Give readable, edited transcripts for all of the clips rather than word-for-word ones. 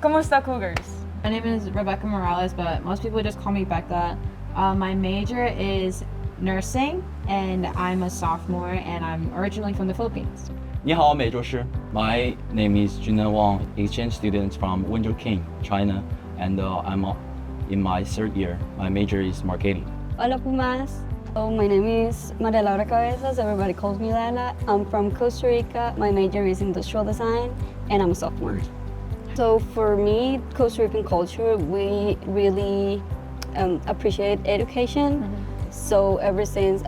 Kumusta Cougars? My name is Rebecca Morales, but most people just call me Becca. My major is nursing, and I'm a sophomore, and I'm originally from the Philippines. 你好，美作师。My name is Junan Wang, exchange student from Kean, China, and I'm in my third year. My major is marketing. Hola Pumas. So my name is Maria Laura Cabezas. Everybody calls me Lala. I'm from Costa Rica. My major is industrial design, and I'm a sophomore. So for me, Costa Rican culture, we really appreciate education. So ever since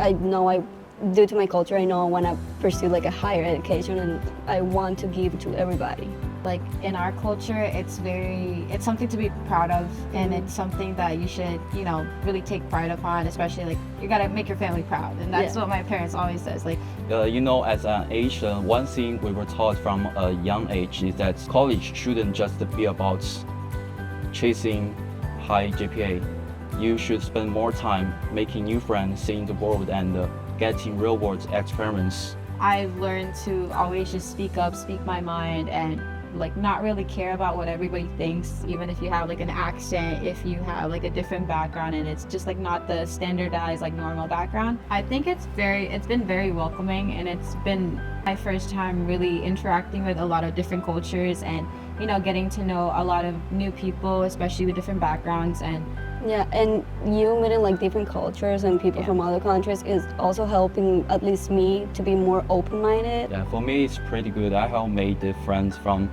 due to my culture, I know I want to pursue like a higher education, and I want to give to everybody. Like in our culture, it's something to be proud of, and it's something that you should, really take pride upon, especially like you gotta make your family proud. And that's what my parents always says. Like, as an age, one thing we were taught from a young age is that college shouldn't just be about chasing high GPA. You should spend more time making new friends, seeing the world, and getting real-world experience. I've learned to always just speak up, speak my mind, and like not really care about what everybody thinks, even if you have like an accent, if you have like a different background, and it's just like not the standardized like normal background. I think it's been very welcoming, and it's been my first time really interacting with a lot of different cultures, and getting to know a lot of new people, especially with different backgrounds. And you meeting like different cultures and people from other countries is also helping at least me to be more open-minded. Yeah, for me it's pretty good. I have made friends from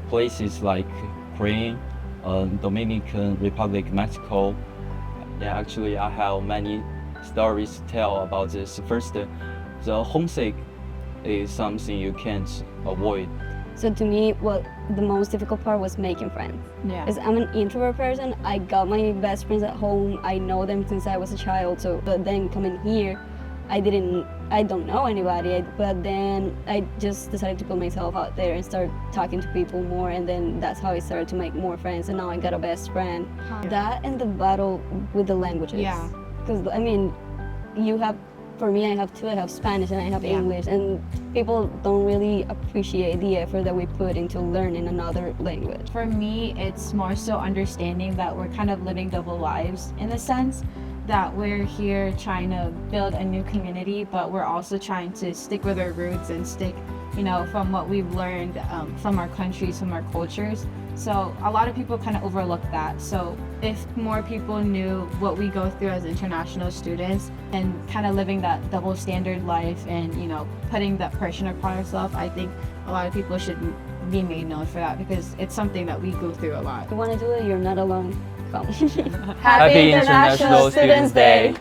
places like Ukraine, Dominican Republic, Mexico. Yeah, actually I have many stories to tell about this. First, the homesick is something you can't avoid. So to me, the most difficult part was making friends. Yeah. Because I'm an introvert person. I got my best friends at home. I know them since I was a child. But then coming here, I don't know anybody. But then I just decided to put myself out there and start talking to people more. And then that's how I started to make more friends. And now I got a best friend. That and the battle with the languages. Yeah. Because for me, I have two. I have Spanish and I have English, and people don't really appreciate the effort that we put into learning another language. For me, it's more so understanding that we're kind of living double lives, in the sense that we're here trying to build a new community, but we're also trying to stick with our roots and stick, from what we've learned from our countries, from our cultures. So a lot of people kind of overlook that. So if more people knew what we go through as international students and kind of living that double standard life and, putting that pressure upon ourselves, I think a lot of people should be made known for that, because it's something that we go through a lot. If you want to do it, you're not alone. Come. Happy International Students Day!